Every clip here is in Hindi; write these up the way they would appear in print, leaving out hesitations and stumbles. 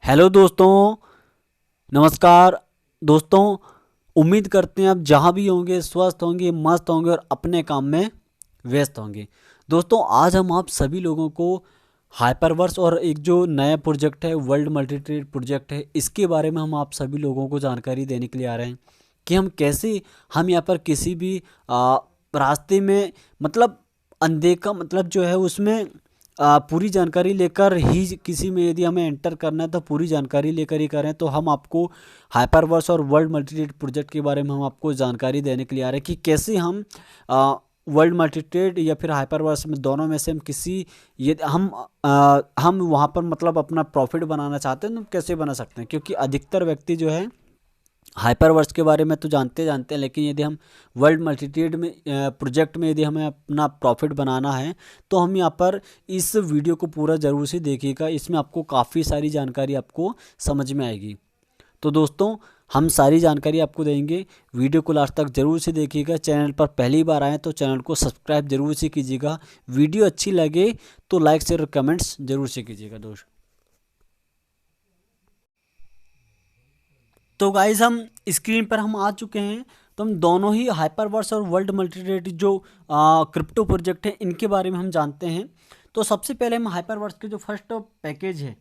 हेलो दोस्तों, नमस्कार दोस्तों। उम्मीद करते हैं आप जहाँ भी होंगे स्वस्थ होंगे, मस्त होंगे और अपने काम में व्यस्त होंगे। दोस्तों, आज हम आप सभी लोगों को हाइपरवर्स और एक जो नया प्रोजेक्ट है वर्ल्ड मल्टीट्रेड प्रोजेक्ट है, इसके बारे में हम आप सभी लोगों को जानकारी देने के लिए आ रहे हैं कि हम कैसे हम यहाँ पर किसी भी रास्ते में मतलब अनदेखा मतलब जो है उसमें पूरी जानकारी लेकर ही किसी में यदि हमें एंटर करना है तो पूरी जानकारी लेकर ही करें। तो हम आपको हाइपरवर्स और वर्ल्ड मल्टीट्रेड प्रोजेक्ट के बारे में हम आपको जानकारी देने के लिए आ रहे हैं कि कैसे हम वर्ल्ड मल्टीट्रेड या फिर हाइपरवर्स में दोनों में से हम किसी ये हम वहाँ पर मतलब अपना प्रॉफिट बनाना चाहते हैं तो कैसे बना सकते हैं, क्योंकि अधिकतर व्यक्ति जो है हाइपरवर्स के बारे में तो जानते जानते हैं, लेकिन यदि हम वर्ल्ड मल्टीट्रेड में प्रोजेक्ट में यदि हमें अपना प्रॉफिट बनाना है तो हम यहाँ पर इस वीडियो को पूरा ज़रूर से देखिएगा। इसमें आपको काफ़ी सारी जानकारी आपको समझ में आएगी। तो दोस्तों, हम सारी जानकारी आपको देंगे, वीडियो को लास्ट तक जरूर से देखिएगा। चैनल पर पहली बार आए तो चैनल को सब्सक्राइब जरूर से कीजिएगा। वीडियो अच्छी लगे तो लाइक शेयर और कमेंट्स जरूर से कीजिएगा दोस्त। तो गाइज हम स्क्रीन पर हम आ चुके हैं। तो हम दोनों ही हाइपरवर्स और वर्ल्ड मल्टीट्रेड जो क्रिप्टो प्रोजेक्ट है इनके बारे में हम जानते हैं। तो सबसे पहले हम हाइपरवर्स के जो फर्स्ट पैकेज है,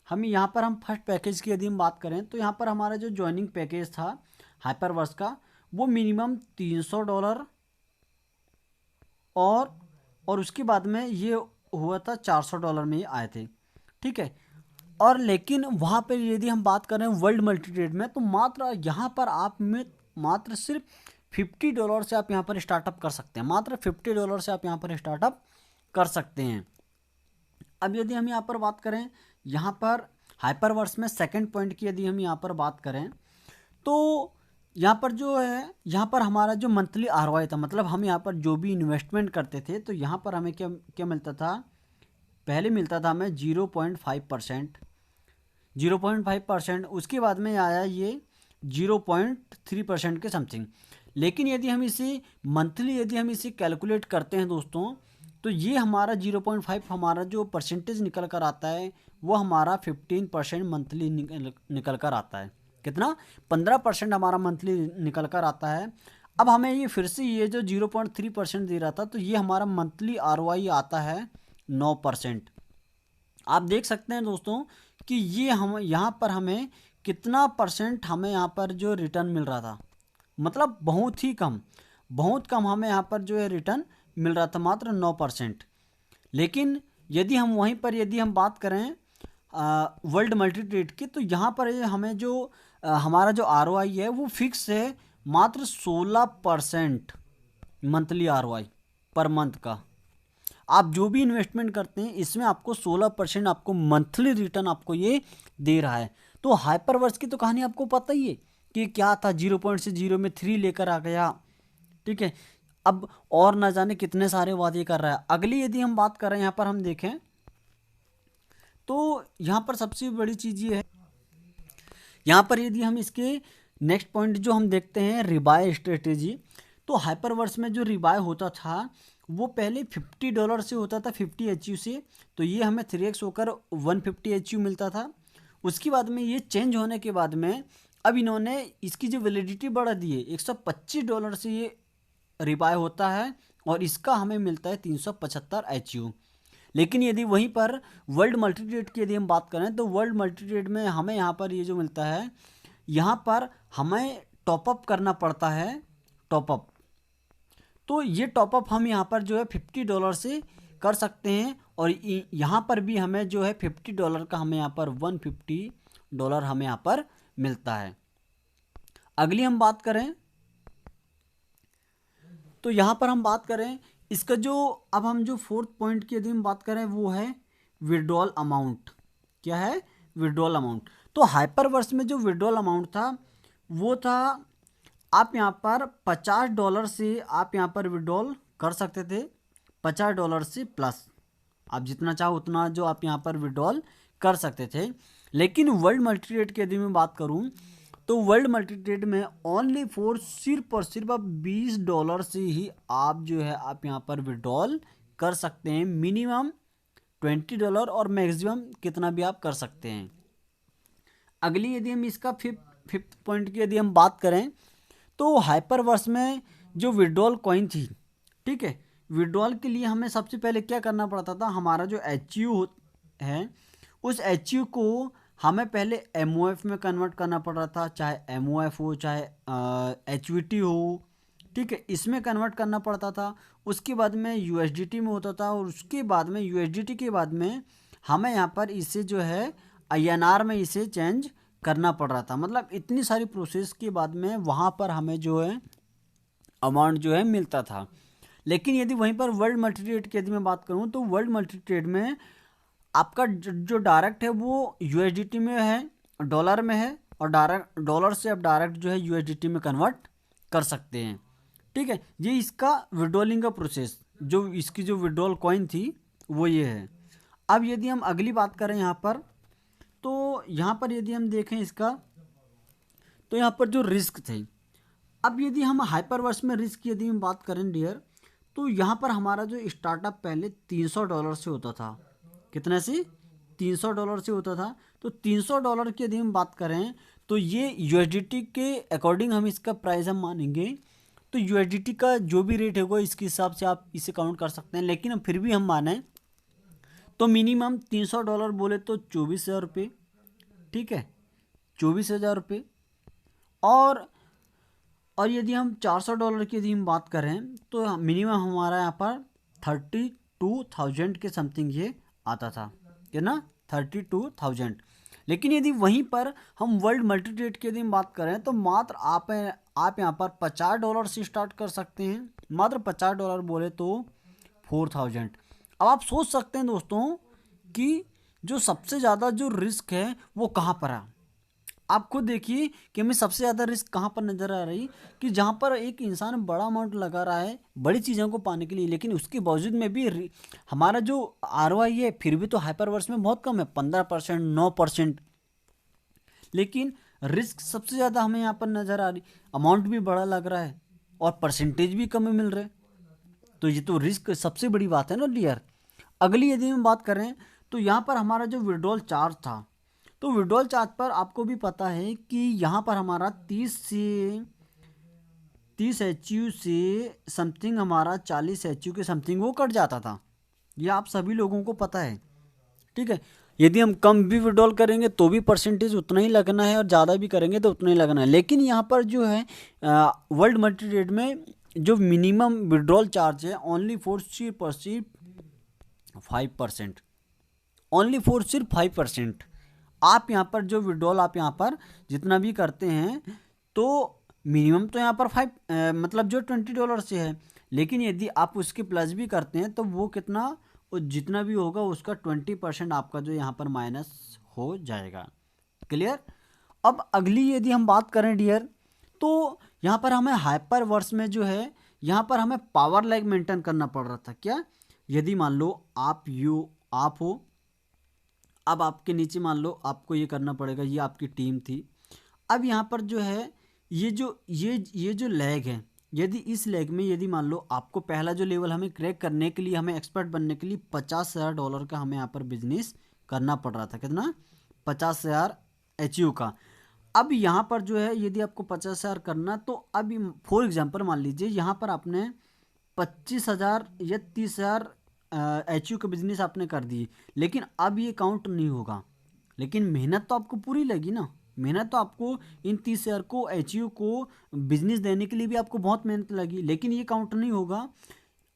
हम यहाँ पर हम फर्स्ट पैकेज की यदि हम बात करें तो यहाँ पर हमारा जो ज्वाइनिंग पैकेज था हाइपरवर्स का वो मिनिमम $300 और और उसके बाद में ये हुआ था $400 में ही आए थे। ठीक है। और लेकिन वहाँ पर यदि हम बात करें वर्ल्ड मल्टीट्रेड में तो मात्र यहाँ पर आप में मात्र सिर्फ $50 से आप यहाँ पर स्टार्टअप कर सकते हैं। मात्र $50 से आप यहाँ पर स्टार्टअप कर सकते हैं। अब यदि हम यहाँ पर बात करें यहाँ पर हाइपरवर्स में सेकंड पॉइंट की यदि हम यहाँ पर बात करें तो यहाँ पर जो है यहाँ पर हमारा जो मंथली आरओआई था, मतलब हम यहाँ पर जो भी इन्वेस्टमेंट करते थे तो यहाँ पर हमें क्या क्या मिलता था। पहले मिलता था हमें 0.5%, 0.5%। उसके बाद में आया ये 0.3% के समथिंग। लेकिन यदि हम इसे मंथली यदि हम इसे कैलकुलेट करते हैं दोस्तों तो ये हमारा 0.5 हमारा जो परसेंटेज निकल कर आता है वो हमारा 15% मंथली निकल कर आता है। कितना? 15% हमारा मंथली निकल कर आता है। अब हमें ये फिर से ये जो 0.3% दे रहा था तो ये हमारा मंथली आरओआई आता है 9%। आप देख सकते हैं दोस्तों कि ये हम यहाँ पर हमें कितना परसेंट हमें यहाँ पर जो रिटर्न मिल रहा था, मतलब बहुत कम हमें यहाँ पर जो है रिटर्न मिल रहा था, मात्र 9%। लेकिन यदि हम वहीं पर यदि हम बात करें वर्ल्ड मल्टीट्रेड की तो यहाँ पर ये हमें जो हमारा जो आरओआई है वो फिक्स है, मात्र 16% मंथली आरओआई पर मंथ का। आप जो भी इन्वेस्टमेंट करते हैं इसमें आपको 16% आपको मंथली रिटर्न आपको ये दे रहा है। तो हाइपरवर्स की तो कहानी आपको पता ही है कि क्या था, 0.0 में 3 लेकर आ गया। ठीक है। अब और ना जाने कितने सारे वादे कर रहा है। अगली यदि हम बात करें यहाँ पर हम देखें तो यहाँ पर सबसे बड़ी चीज़ ये है, यहाँ पर यदि हम इसके नेक्स्ट पॉइंट जो हम देखते हैं रिबाय स्ट्रेटेजी। तो हाइपरवर्स में जो रिबाय होता था वो पहले $50 से होता था, 50 HU से। तो ये हमें 3x होकर 150 HU मिलता था। उसके बाद में ये चेंज होने के बाद में अब इन्होंने इसकी जो वैलिडिटी बढ़ा दी है, $125 से ये रिबाय होता है और इसका हमें मिलता है 375 HU। लेकिन यदि वहीं पर वर्ल्ड मल्टीट्रेड की यदि हम बात करें तो वर्ल्ड मल्टीट्रेड में हमें यहाँ पर ये जो मिलता है, यहाँ पर हमें टॉपअप करना पड़ता है, टॉपअप। तो ये टॉपअप हम यहाँ पर जो है $50 से कर सकते हैं और यहाँ पर भी हमें जो है $50 का हमें यहाँ पर $150 हमें यहाँ पर मिलता है। अगली हम बात करें तो यहाँ पर हम बात करें इसका जो अब हम जो फोर्थ पॉइंट की यदि हम बात करें वो है विड्रॉल अमाउंट। क्या है? Withdrawal amount. तो हाइपरवर्स में जो विड्रॉल अमाउंट था वो था, आप यहाँ पर $50 से आप यहाँ पर विड्रॉल कर सकते थे, $50 से प्लस आप जितना चाहो उतना जो आप यहाँ पर विड्रॉल कर सकते थे। लेकिन वर्ल्ड मल्टीट्रेड की यदि मैं बात करूँ तो वर्ल्ड मल्टीट्रेड में ओनली फॉर सिर्फ और सिर्फ आप $20 से ही आप जो है आप यहाँ पर विड्रॉल कर सकते हैं। मिनिमम $20 और मैक्सिमम कितना भी आप कर सकते हैं। अगली यदि हम इसका फिफ्थ पॉइंट की यदि हम बात करें तो हाइपरवर्स में जो विड्रॉल कॉइन थी, ठीक है, विड्रॉल के लिए हमें सबसे पहले क्या करना पड़ता था, हमारा जो HU है उस HU को हमें पहले MOF में कन्वर्ट करना पड़ रहा था, चाहे MOF हो चाहे HVT हो, ठीक है, इसमें कन्वर्ट करना पड़ता था। उसके बाद में USDT में होता था और उसके बाद में USDT के बाद में हमें यहाँ पर इसे जो है INR में इसे चेंज करना पड़ रहा था। मतलब इतनी सारी प्रोसेस के बाद में वहाँ पर हमें जो है अमाउंट जो है मिलता था। लेकिन यदि वहीं पर वर्ल्ड मल्टी ट्रेड की यदि मैं बात करूँ तो वर्ल्ड मल्टी ट्रेड में आपका जो डायरेक्ट है वो USDT में है, डॉलर में है, और डायरेक्ट डॉलर से आप डायरेक्ट जो है USDT में कन्वर्ट कर सकते हैं, ठीक है। ये इसका विड्रॉलिंग का प्रोसेस, जो इसकी जो विड्रॉल कॉइन थी वो ये है। अब यदि हम अगली बात करें यहाँ पर, तो यहाँ पर यदि हम देखें इसका, तो यहाँ पर जो रिस्क थे, अब यदि हम हाइपरवर्स में रिस्क यदि हम बात करें डियर, तो यहाँ पर हमारा जो स्टार्टअप पहले $300 से होता था। कितने से? $300 से होता था। तो $300 की यदि हम बात करें तो ये USDT के अकॉर्डिंग हम इसका प्राइस हम मानेंगे, तो USDT का जो भी रेट होगा इसके हिसाब से आप इसे काउंट कर सकते हैं। लेकिन फिर भी हम माने तो मिनिमम $300 बोले तो 24,000 रुपये, ठीक है, 24,000 रुपये। और यदि हम $400 की यदि हम बात करें तो मिनिमम हमारा यहाँ पर 32,000 के समथिंग ये आता था, है ना, 32,000। लेकिन यदि वहीं पर हम वर्ल्ड मल्टी ट्रेड की यदि हम बात करें तो मात्र आप यहाँ पर $50 से स्टार्ट कर सकते हैं। मात्र $50 बोले तो 4,000। अब आप सोच सकते हैं दोस्तों कि जो सबसे ज़्यादा जो रिस्क है वो कहाँ पर है। आप खुद देखिए कि हमें सबसे ज़्यादा रिस्क कहाँ पर नज़र आ रही, कि जहाँ पर एक इंसान बड़ा अमाउंट लगा रहा है बड़ी चीज़ों को पाने के लिए, लेकिन उसके बावजूद में भी हमारा जो ROI है फिर भी तो हाइपरवर्स में बहुत कम है, 15%, 9%। लेकिन रिस्क सबसे ज़्यादा हमें यहाँ पर नज़र आ रही, अमाउंट भी बड़ा लग रहा है और परसेंटेज भी कम मिल रहे। तो ये तो रिस्क सबसे बड़ी बात है ना डियर। अगली यदि हम बात करें तो यहाँ पर हमारा जो विड्रॉल चार्ज था, तो विड्रॉल चार्ज पर आपको भी पता है कि यहाँ पर हमारा 30 HU से समथिंग हमारा 40 HU के समथिंग वो कट जाता था। ये आप सभी लोगों को पता है, ठीक है। यदि हम कम भी विड्रॉल करेंगे तो भी परसेंटेज उतना ही लगना है और ज़्यादा भी करेंगे तो उतना ही लगना है। लेकिन यहाँ पर जो है वर्ल्ड मल्टी ट्रेड में जो मिनिमम विड्रॉल चार्ज है ओनली फॉर सिर्फ 5%, ओनली फॉर सिर्फ 5%। आप यहाँ पर जो विड्रॉल आप यहाँ पर जितना भी करते हैं तो मिनिमम तो यहाँ पर मतलब जो $20 से है, लेकिन यदि आप उसके प्लस भी करते हैं तो वो कितना, वो जितना भी होगा उसका 20% आपका जो यहाँ पर माइनस हो जाएगा। क्लियर। अब अगली यदि हम बात करें डियर, तो यहाँ पर हमें हाइपरवर्स में जो है यहाँ पर हमें पावर लैग मेंटेन करना पड़ रहा था। क्या? यदि मान लो आप हो, अब आपके नीचे मान लो आपको ये करना पड़ेगा, ये आपकी टीम थी। अब यहाँ पर जो है ये जो लैग है, यदि इस लैग में यदि मान लो आपको पहला जो लेवल हमें क्रैक करने के लिए, हमें एक्सपर्ट बनने के लिए $50,000 का हमें यहाँ पर बिजनेस करना पड़ रहा था। कितना? 50,000 HU का। अब यहाँ पर जो है यदि आपको 50,000 करना, तो अब फॉर एग्जांपल मान लीजिए यहाँ पर आपने 25,000 या 30,000 HU का बिजनेस आपने कर दी, लेकिन अब ये काउंट नहीं होगा। लेकिन मेहनत तो आपको पूरी लगी ना, मेहनत तो आपको इन 30,000 को HU को बिजनेस देने के लिए भी आपको बहुत मेहनत लगी, लेकिन ये काउंट नहीं होगा।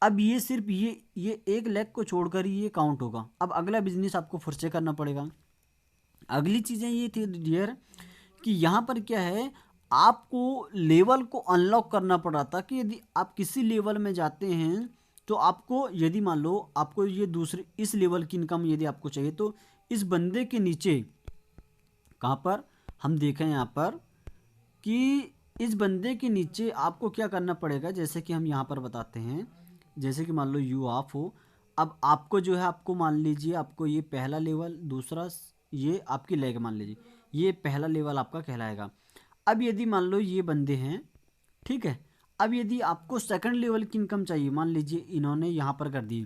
अब ये सिर्फ ये 1 लाख को छोड़कर ही ये काउंट होगा। अब अगला बिजनेस आपको फिर से करना पड़ेगा। अगली चीज़ें ये थी डियर कि यहाँ पर क्या है, आपको लेवल को अनलॉक करना पड़ रहा था कि यदि आप किसी लेवल में जाते हैं तो आपको, यदि मान लो आपको ये दूसरे इस लेवल की इनकम यदि आपको चाहिए, तो इस बंदे के नीचे कहाँ पर हम देखें यहाँ पर कि इस बंदे के नीचे आपको क्या करना पड़ेगा। जैसे कि हम यहाँ पर बताते हैं, जैसे कि मान लो यू आप हो, अब आपको जो है, आपको मान लीजिए आपको ये पहला लेवल, दूसरा ये आपकी लेग मान लीजिए, ये पहला लेवल आपका कहलाएगा। अब यदि मान लो ये बंदे हैं, ठीक है, अब यदि आपको सेकंड लेवल की इनकम चाहिए, मान लीजिए इन्होंने यहाँ पर कर दी,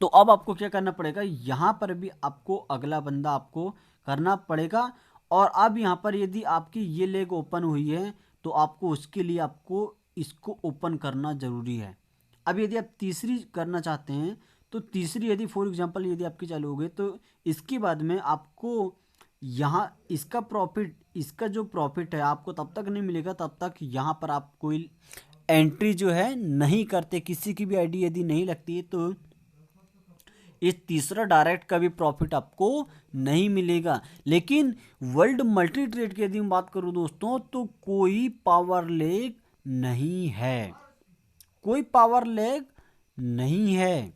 तो अब आपको क्या करना पड़ेगा, यहाँ पर भी आपको अगला बंदा आपको करना पड़ेगा और अब यहाँ पर यदि आपकी ये लेग ओपन हुई है तो आपको उसके लिए आपको इसको ओपन करना ज़रूरी है। अब यदि आप तीसरी करना चाहते हैं तो तीसरी यदि फॉर एग्जांपल यदि आपकी चालू हो गई तो इसके बाद में आपको यहाँ इसका जो प्रॉफिट है आपको तब तक नहीं मिलेगा तब तक यहाँ पर आप कोई एंट्री जो है नहीं करते, किसी की भी आईडी यदि नहीं लगती है तो इस तीसरा डायरेक्ट का भी प्रॉफिट आपको नहीं मिलेगा। लेकिन वर्ल्ड मल्टी ट्रेड की यदि मैं बात करूं दोस्तों तो कोई पावर लेग नहीं है, कोई पावर लेग नहीं है।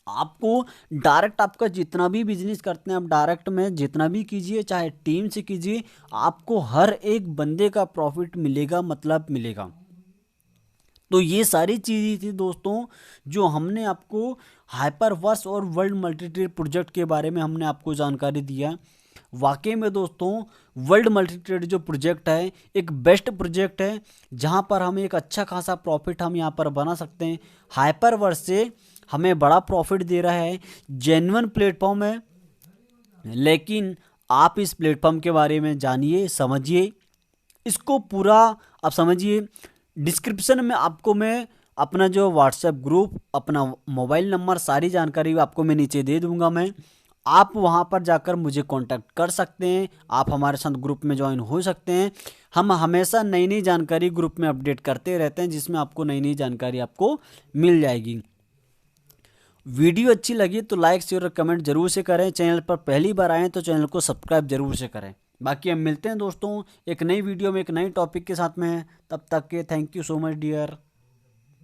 आपको डायरेक्ट आपका जितना भी बिजनेस करते हैं आप डायरेक्ट में जितना भी कीजिए चाहे टीम से कीजिए आपको हर एक बंदे का प्रॉफिट मिलेगा, मतलब मिलेगा। तो ये सारी चीज़ें थी दोस्तों जो हमने आपको हाइपरवर्स और वर्ल्ड मल्टीट्रेड प्रोजेक्ट के बारे में हमने आपको जानकारी दिया। वाकई में दोस्तों वर्ल्ड मल्टीट्रेड जो प्रोजेक्ट है एक बेस्ट प्रोजेक्ट है जहां पर हमें एक अच्छा खासा प्रॉफिट हम यहां पर बना सकते हैं। हाइपरवर्स से हमें बड़ा प्रॉफिट दे रहा है, जेन्युइन प्लेटफॉर्म है। लेकिन आप इस प्लेटफॉर्म के बारे में जानिए, समझिए, इसको पूरा आप समझिए। डिस्क्रिप्शन में आपको मैं अपना जो व्हाट्सएप ग्रुप, अपना मोबाइल नंबर, सारी जानकारी आपको मैं नीचे दे दूंगा। मैं आप वहां पर जाकर मुझे कांटेक्ट कर सकते हैं, आप हमारे साथ ग्रुप में ज्वाइन हो सकते हैं। हम हमेशा नई नई जानकारी ग्रुप में अपडेट करते रहते हैं जिसमें आपको नई नई जानकारी आपको मिल जाएगी। वीडियो अच्छी लगी तो लाइक शेयर और कमेंट जरूर से करें। चैनल पर पहली बार आए तो चैनल को सब्सक्राइब जरूर से करें। बाकी हम मिलते हैं दोस्तों एक नई वीडियो में एक नई टॉपिक के साथ में। तब तक के thank you so much dear.